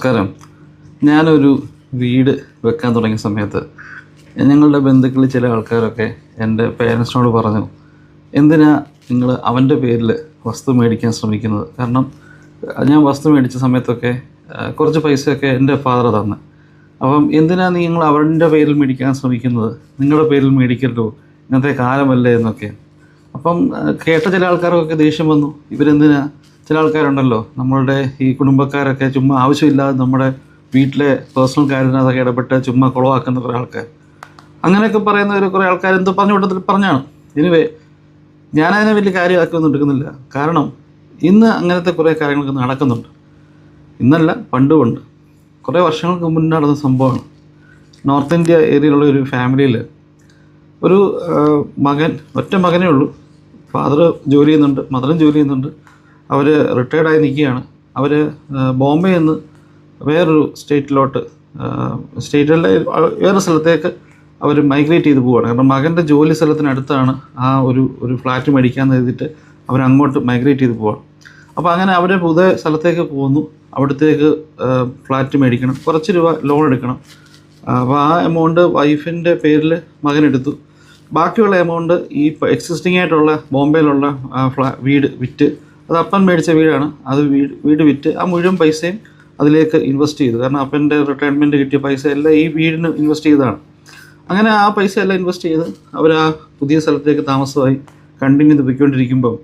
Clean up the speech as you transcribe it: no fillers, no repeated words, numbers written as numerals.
നമസ്കാരം. ഞാനൊരു വീട് വെക്കാൻ തുടങ്ങിയ സമയത്ത് ഞങ്ങളുടെ ബന്ധുക്കളിൽ ചില ആൾക്കാരൊക്കെ എൻ്റെ പേരൻസിനോട് പറഞ്ഞു, എന്തിനാ നിങ്ങൾ അവൻ്റെ പേരിൽ വസ്തു മേടിക്കാൻ ശ്രമിക്കുന്നത്? കാരണം ഞാൻ വസ്തു മേടിച്ച സമയത്തൊക്കെ കുറച്ച് പൈസയൊക്കെ എൻ്റെ ഫാദർ തന്നു. അപ്പം എന്തിനാ നിങ്ങൾ അവൻ്റെ പേരിൽ മേടിക്കാൻ ശ്രമിക്കുന്നത്? നിങ്ങളുടെ പേരിൽ മേടിക്കരുതോ, ഇന്നത്തെ കാലമല്ലേ എന്നൊക്കെ. അപ്പം കേട്ട ചില ആൾക്കാർക്കൊക്കെ ദേഷ്യം വന്നു. ഇവരെന്തിനാ, ചില ആൾക്കാരുണ്ടല്ലോ നമ്മളുടെ ഈ കുടുംബക്കാരൊക്കെ ചുമ്മാ ആവശ്യമില്ലാതെ നമ്മുടെ വീട്ടിലെ പേഴ്സണൽ കാര്യത്തിനകത്തൊക്കെ ഇടപെട്ട് ചുമ്മാ കുളവാക്കുന്ന കുറേ ആൾക്കാർ, അങ്ങനെയൊക്കെ പറയുന്ന കുറേ ആൾക്കാർ എന്തോ പറഞ്ഞു വിട്ടത്തിൽ പറഞ്ഞാണ്. എനിവേ, ഞാനതിനെ വലിയ കാര്യമാക്കിയൊന്നും എടുക്കുന്നില്ല. കാരണം ഇന്ന് അങ്ങനത്തെ കുറേ കാര്യങ്ങളൊക്കെ നടക്കുന്നുണ്ട്. ഇന്നല്ല, പണ്ടുമുണ്ട്. കുറേ വർഷങ്ങൾക്ക് മുന്നേ നടന്ന സംഭവമാണ്. നോർത്ത് ഇന്ത്യ ഏരിയയിലുള്ള ഒരു ഫാമിലിയിൽ ഒരു ഒറ്റ മകനേ ഉള്ളൂ. ഫാദർ ജോലി ചെയ്യുന്നുണ്ട്, മദറും ജോലി ചെയ്യുന്നുണ്ട്. അവർ റിട്ടയർഡായി നിൽക്കുകയാണ്. അവർ ബോംബെയിൽ നിന്ന് വേറൊരു സ്റ്റേറ്റിലെ വേറെ സ്ഥലത്തേക്ക് അവർ മൈഗ്രേറ്റ് ചെയ്ത് പോവുകയാണ്. കാരണം മകൻ്റെ ജോലി സ്ഥലത്തിനടുത്താണ് ആ ഒരു ഫ്ലാറ്റ് മേടിക്കാമെന്ന് എഴുതിയിട്ട് അവരങ്ങോട്ട് മൈഗ്രേറ്റ് ചെയ്ത് പോവാണ്. അപ്പോൾ അങ്ങനെ അവർ പുതിയ സ്ഥലത്തേക്ക് പോകുന്നു. അവിടത്തേക്ക് ഫ്ലാറ്റ് മേടിക്കണം, കുറച്ച് രൂപ ലോൺ എടുക്കണം. അപ്പോൾ ആ എമൗണ്ട് വൈഫിൻ്റെ പേരിൽ മകനെടുത്തു. ബാക്കിയുള്ള എമൗണ്ട് ഈ എക്സിസ്റ്റിംഗ് ആയിട്ടുള്ള ബോംബെയിലുള്ള വീട് വിറ്റ്, അത് അപ്പൻ മേടിച്ച വീടാണ്, അത് വീട് വിറ്റ് ആ മുഴുവൻ പൈസയും അതിലേക്ക് ഇൻവെസ്റ്റ് ചെയ്തു. കാരണം അപ്പൻ്റെ റിട്ടയർമെൻറ്റ് കിട്ടിയ പൈസ എല്ലാം ഈ വീടിന് ഇൻവെസ്റ്റ് ചെയ്തതാണ്. അങ്ങനെ ആ പൈസ എല്ലാം ഇൻവെസ്റ്റ് ചെയ്ത് അവർ ആ പുതിയ സ്ഥലത്തേക്ക് താമസമായി കണ്ടിന്യൂ ചെയ്ത് പോയിക്കൊണ്ടിരിക്കുമ്പോൾ